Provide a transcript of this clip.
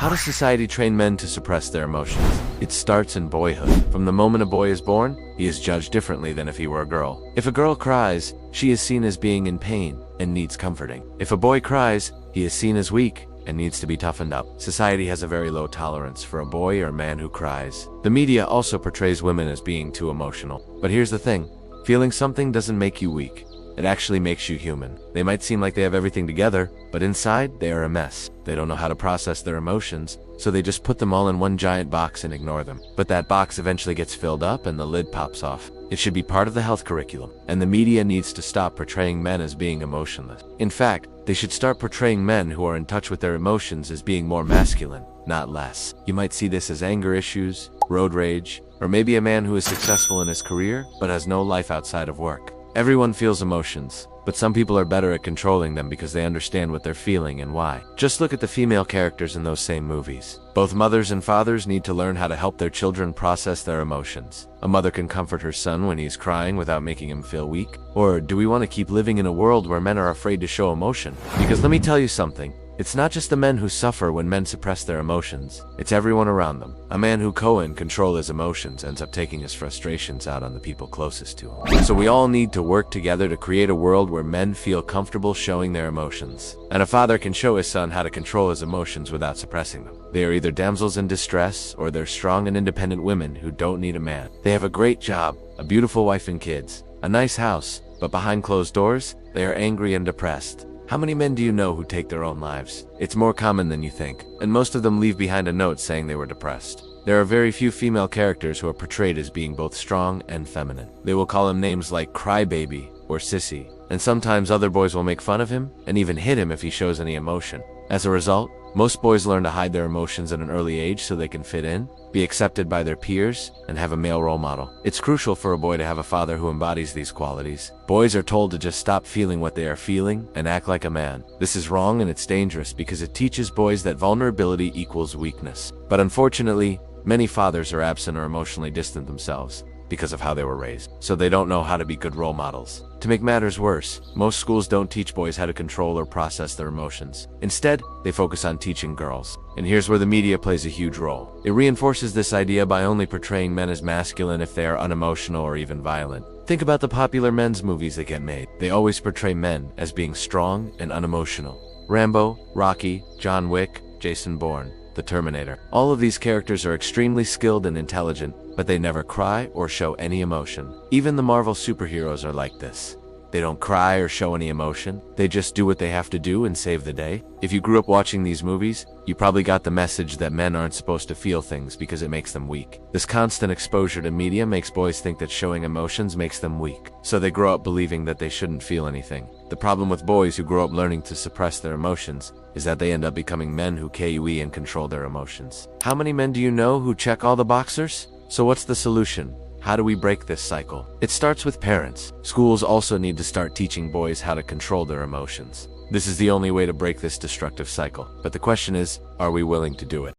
How does society train men to suppress their emotions? It starts in boyhood. From the moment a boy is born, he is judged differently than if he were a girl. If a girl cries, she is seen as being in pain and needs comforting. If a boy cries, he is seen as weak and needs to be toughened up. Society has a very low tolerance for a boy or man who cries. The media also portrays women as being too emotional. But here's the thing, feeling something doesn't make you weak. It actually makes you human. They might seem like they have everything together, but inside, they are a mess. They don't know how to process their emotions, so they just put them all in one giant box and ignore them. But that box eventually gets filled up and the lid pops off. It should be part of the health curriculum, and the media needs to stop portraying men as being emotionless. In fact, they should start portraying men who are in touch with their emotions as being more masculine, not less. You might see this as anger issues, road rage, or maybe a man who is successful in his career but has no life outside of work. Everyone feels emotions, but some people are better at controlling them because they understand what they're feeling and why. Just look at the female characters in those same movies. Both mothers and fathers need to learn how to help their children process their emotions. A mother can comfort her son when he's crying without making him feel weak. Or do we want to keep living in a world where men are afraid to show emotion? Because let me tell you something. It's not just the men who suffer when men suppress their emotions. It's everyone around them. A man who can't control his emotions ends up taking his frustrations out on the people closest to him. So we all need to work together to create a world where men feel comfortable showing their emotions. And a father can show his son how to control his emotions without suppressing them. They are either damsels in distress or they're strong and independent women who don't need a man. They have a great job, a beautiful wife and kids, a nice house, but behind closed doors, they are angry and depressed. How many men do you know who take their own lives? It's more common than you think, and most of them leave behind a note saying they were depressed. There are very few female characters who are portrayed as being both strong and feminine. They will call him names like crybaby or sissy, and sometimes other boys will make fun of him and even hit him if he shows any emotion. As a result, most boys learn to hide their emotions at an early age so they can fit in, be accepted by their peers, and have a male role model. It's crucial for a boy to have a father who embodies these qualities. Boys are told to just stop feeling what they are feeling and act like a man. This is wrong and it's dangerous because it teaches boys that vulnerability equals weakness. But unfortunately, many fathers are absent or emotionally distant themselves because of how they were raised, so they don't know how to be good role models. To make matters worse, most schools don't teach boys how to control or process their emotions. Instead, they focus on teaching girls. And here's where the media plays a huge role. It reinforces this idea by only portraying men as masculine if they are unemotional or even violent. Think about the popular men's movies that get made. They always portray men as being strong and unemotional. Rambo, Rocky, John Wick, Jason Bourne, the Terminator. All of these characters are extremely skilled and intelligent, but they never cry or show any emotion. Even the Marvel superheroes are like this. They don't cry or show any emotion. They just do what they have to do and save the day. If you grew up watching these movies, you probably got the message that men aren't supposed to feel things because it makes them weak. This constant exposure to media makes boys think that showing emotions makes them weak. So they grow up believing that they shouldn't feel anything. The problem with boys who grow up learning to suppress their emotions is that they end up becoming men who QE and control their emotions. How many men do you know who check all the boxers? So what's the solution? How do we break this cycle? It starts with parents. Schools also need to start teaching boys how to control their emotions. This is the only way to break this destructive cycle. But the question is, are we willing to do it?